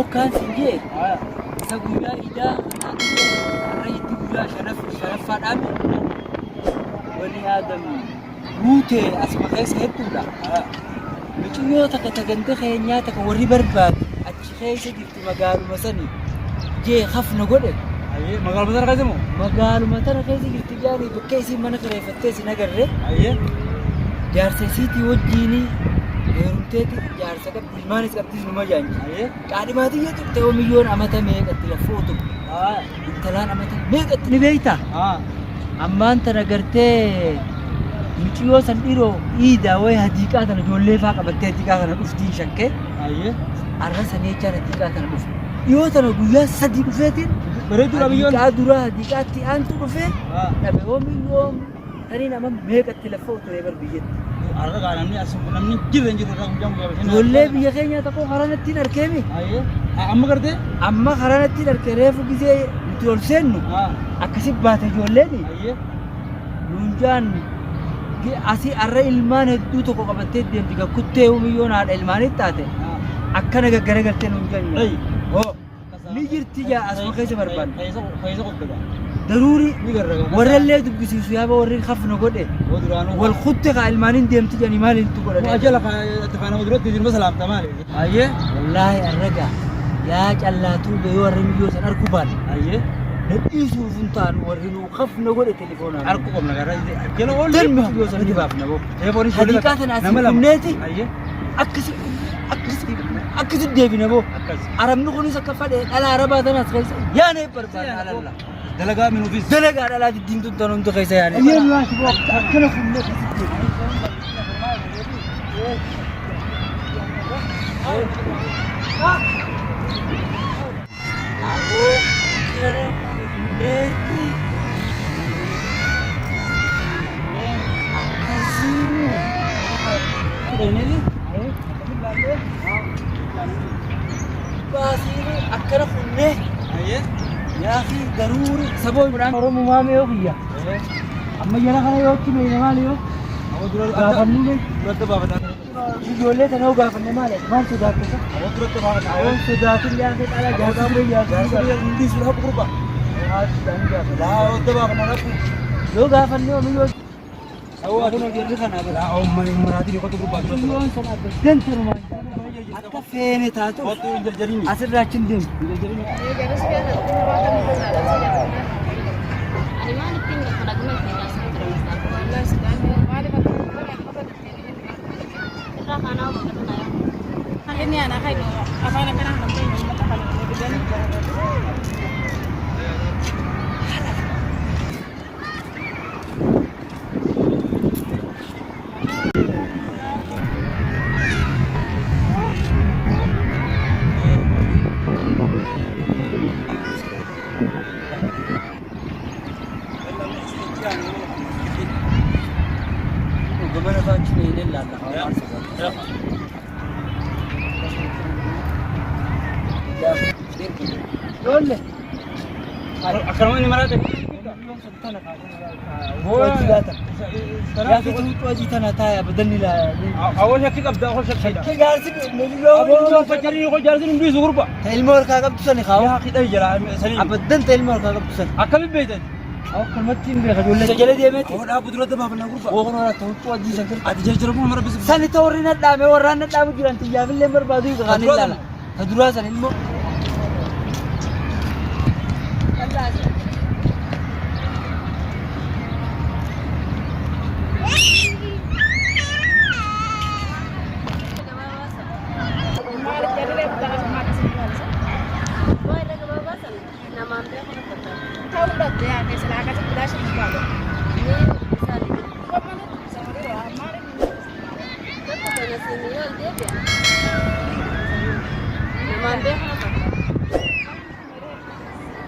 بوكان سنجي سقولا إذا رأيت ولا شرف فنام ولي آدم روتي أسمع خيس هتولا بتشوفه تكتجنت خينيا تكوري برباد أتشخيس جبت مقال مسني جي خف نقوله أيه مقال مثلا كذا مقال مثلا خيس جبت جاني بكيسي ما نقرأ فتيس نقرأ أيه جارسيتي وجيني يرمتيتي جارسك بالمانس قبتيس نما جاني أيه قاعد ما تيجي تبتو مليون أمتى ميك التلفوتو انت الآن أمتى ميك التلبيتا أما أنت نقرتي مچيو سنديرو إيدا وي هديكات أنا جولي فاق بتهديكات أنا أفتي شكّة أيه أرسل نيجار هديكات أنا أفت يوم أنا قويا صديق فاتين بريدو راميون هديكات درا هديكات أنتو بفه نبي يوم تاني نما ميك التلفون تريبر بيجت أرجع نمني أسمع نمني جيرن جيرن رام جام جام جولي بيجي تكو خرانة تين أركيمي أيه أما كرده أما خرانة تين أركيرف وكذا نتول سنو أكسب بات جولي ني أيه نونجان asii arra ilmaan hedduu tokko qabattee deemti ga kuttee umiyyoon haadha ilmaanitti taate akkana gaggaragaltee nuun jennu ni jirti jaa asuma keessa barbaanne فايزة قدّا daruuri warrallee dubbisiisu yaaba warri hafna godhe wal kutte ka ilmaaniin deemti janii maaliin tu godhane أجل اتفقنا مدرات دي مثلا تمام أيه wallaahi arraga yaa callaatuu bee warri miyyoo san arkuu baane أيه nadhiisuu funtaan warri nuu hafna godhe telefoonaan أركوكم نجارة أجل أول dalmi miyyoo san ni baafna boo hadiiqaa tana asii kumneeti أيه akkasi deebina boo arabni kunis akka fadhee dhala arabaa tanaas keessa yaana barbaada alalla دلقا منو فيس dalagaa dhalaa diddiin tuntan hundi keessa yaane yeen waasi boo akkana kumnee akkasi baasiini akkana kunnee yaa fi daruuri saboo midhaan oromoo maamee yoo kiyya amma jala kana yoo itti meeyne maali yoo gaafanni ijoollee kana yoo gaafanne maali maal sodaattisa waan sodaatin yaasee dhala jaasiree yoo gaafanne yoo أو أكون أجرب خنا بس أو مراتي يقطع قربان يوم سنة بس دنت رمان أكا فين تاتو أصل راتشين دم ini anak kayak apa namanya gimana saja ini lala Dole. أكرمني ini مراتي هو جيلاتك يا أخي تقول جيتنا تايا بدني لا أول شيء أبدأ أول شيء كي جالسين مليون أول فجري يقول جالسين ندوس غربة المور كاغب تسني خاو يا أخي ده جرا سليم أبدن المور كاغب تسني أكمل بيتن أو كلمتين بيخجول لك جلدي يمت هو أبو دولة ده بابنا غربة هو كنا تقول جيسان أتجرب مرة بس سني تورينا دامه ورانا دامه جيران تجاب اللي مربادو يغني لا تدراسا المو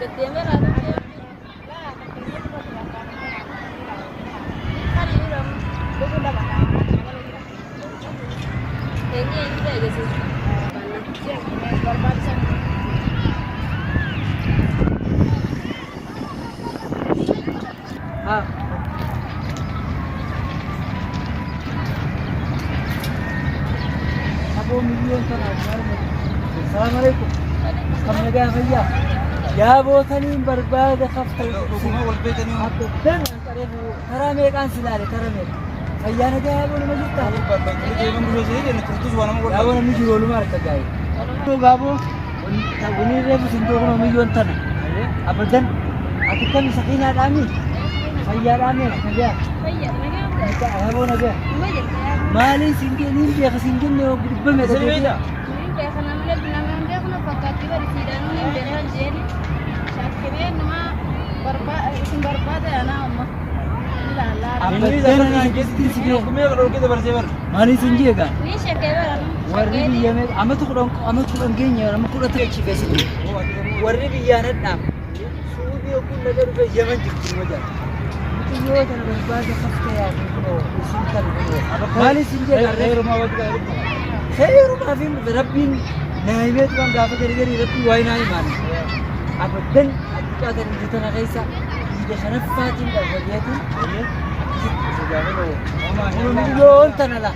Kedua كم نجاه فيا يا بوتني برباد خفت وكما والبيتني أبداً ترى ميك أنسى لاري ترى ميك فيا نجاه بقول ما جبت من بروزي إن كنتوز وأنا ما يا وانا ميجي ولو ما ركب جاي تو غابو وني ريفو سندوق نو ميجي وانتنا أبداً أتكلم سكينة دامي فيا دامي نجاه Fayya, nagaa. يا بو نجاهUma jirti yaa. مالي سنجي نيجي خسنجي نيو بمه سلميدا Niin beekana malee binamee hundee kun fakkaatti bari siidhaan niin beekan jeeni. Shakkiree nama isin barbaada yaana amma. مالي سنجي كان Niin shakkee bara nu. warri biyya mee amatu kudhan keenya nama kudhatti achi keessatti warri biyyaa nadhaam suubii kun laga dhufe yaman jirti wajaa yoo tana barbaada kafta yaadu kunoo isin kan kunoo maali sinjee seerumaa fi rabbiin naayimeetu waan gaafa gargarii rabbii waa'ee naa himaan abaddan adducaatan biyya tana keessa biyya shanaffaatiin dhaabbateetiin miliyoon tana la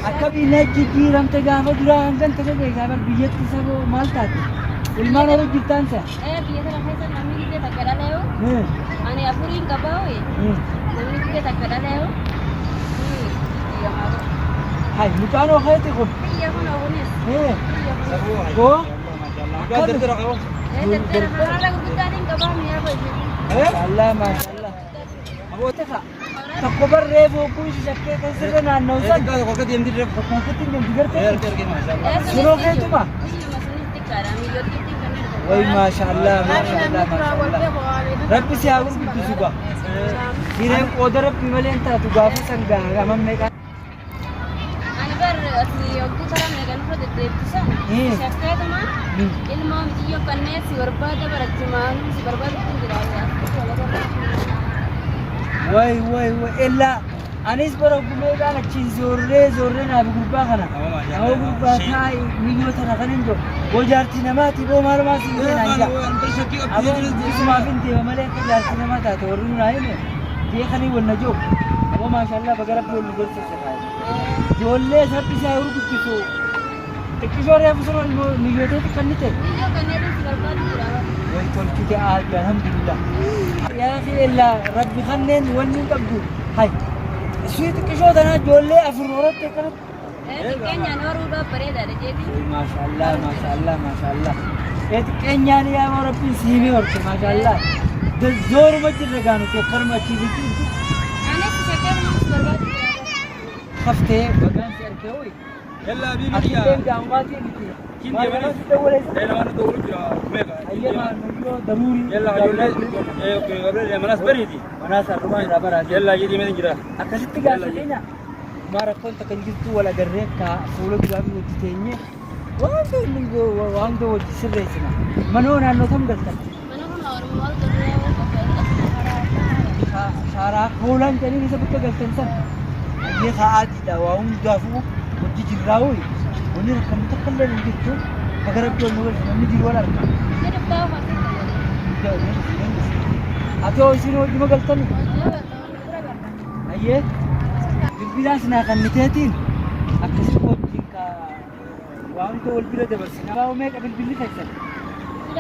akka biyya jijjiiramte gaafa duraa hangan ta'e beekaa bar biyyatti saboo maal taate ilmaan horii jirtaan ta'a. Biyya kana keessa namni gidee takka dhaleeyo. Ani afuriin qabaa ho'i. Namni gidee takka dhaleeyo. Hai mucaan okeeti kun. Biyya kana kunis. Koo. قادر ترى Dargaggoon gurguddaatiin qabaa mi'a fayyadu. Maashaallah maashaallah. Aboota ka. Tokko barree bokkuu shakkee keessatti naannoo san. قاعد وقت يمدي رب Bakkaatti hin gartee. غير ما شاء الله Sunoo keetuma. Way maashaallah maashaallah maashaallah. Rabbi si haa gurguddisu gaa. Hireen qooda rabbi malee hin taatu gaafa san gaamamme meeqa. Ani bar asli yogguu karaa meeqan uffa deddeebisan. Shakkeetuma ilmoo mitiyyoo kanneen si barbaada baratti maaluu si barbaada kun jiraata. Way ella anis bara gumeedhaan achi zorree naa gurbaa kana. Nama gurbaa taa'e miyyoo tana kan hin jiru. Bojaartii namaati boo maal maal si hin anja. Aboo isumaaf hin deema malee akka jaartii namaa taate warri nunaa hime. Beekanii wal na jiru. Aboo maashaallah baga rabbi wal nu gorsiisa taa'e. Ijoollee sabbisaa gurguddisu. Xiqqisoo reefu sun miyyooteeti kan ni ta'e. Miyyoo kanneen si barbaadu jiraata. Way tolchite aadde alhamdulillah. Yaa fi ella rabbi kanneen wanni qabdu. Hai. Isii xiqqisoo tanaa ijoollee afur horatte kanatti. Xiqqeenyaan horuudhaaf bareedaadha jeeti. Maashaallah maashaallah maashaallah. Xiqqeenyaan yaa rabbiin siimee horte maashaallah. Zooruma jirre gaanuti akkanuma achii bitti. Anis shakkeetuma si barbaadu jiraata. Haftee bagaan si argee ho'i. يلا بيبي Atiileen gaamumaatii miti. Maal si dawwaleessa. انا ادور ميجا Ayyamaa nuyyoo daruurii. يلا قبل مناس بريدي Manaa sarrumaa irraa baraate. يلا يجي من جرا Akkasitti gaafadheenya. Maa rakkoon takka hin jirtu wal agarree akka fuula duraa fi wajji teenye waan ta'e wajji sirreessina. Manoo naannoo tam galtan. Mana kana Oromoo Oromoo Shaaraa hoolaan jedhanii isa bakka galtan san. Ayyee sa'aatiidha waa hundaafuu wajji jirraa ho'i. Wanni rakkanni takka illee hin jirtu. Baga rabbi wal nu galchu namni jiru wal arga. Ati hoo isin wajjuma galtani? Ayyee. Bilbilaas naa kanniteetiin akkasitti wajjin waan ta'e wal bira dabarsina. Baa'u meeqa bilbilli keessan? 7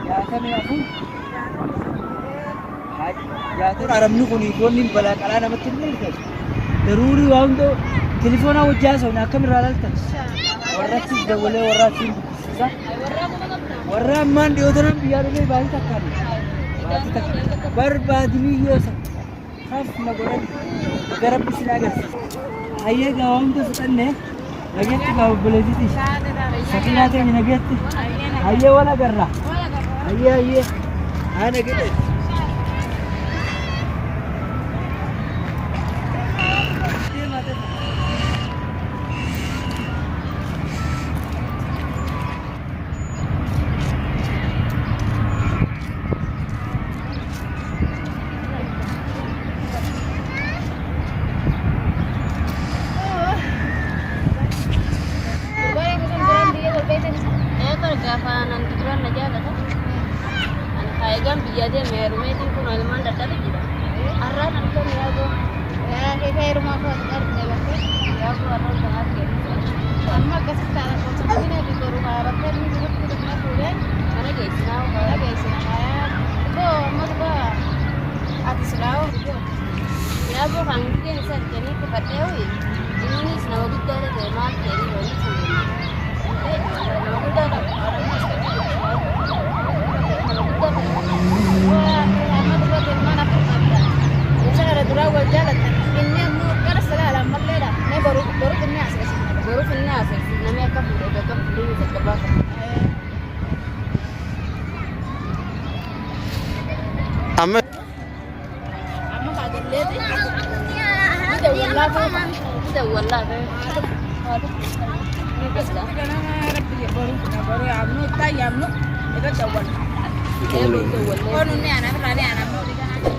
64 yaatan aramni kun ijoolli balaa qalaa namatti hin mul'atu. Daruurii waan ta'u telefoonaa wajjaa sa'uun akkamirraa laaltan? Warrattis dabalee warraa siin dubbisiisa. Warra ammaan dhiyootanan biyyaa dhufee baay'ee takkaan. Baay'ee takkaan. Barbaadi biyyoo sana. Hafna godhan gara rabbi sin agarsiisa. Hayyee gaa hunda fudhannee nageetti gaa obboleetiiti. Sakinaa teenya nageetti. Hayyee wal agarra. Hayyee. Haa nageetti. Eegan biyya deeme heerumeetiin kun ilmaan dadhabe jira. Har'aan argamu yaaboo. Heerumaa koo argite bakkee. Yaaboo har'aan kan argite. Baru finnya sih, namanya apa? Udah kan dulu terkebak. Amma Amma kaget lihat. Udah wallah kan. Udah wallah kan. Ini kas dah. baru amnu tayamnu itu jawab. Ya betul wallah. Konunnya anak mau di sana.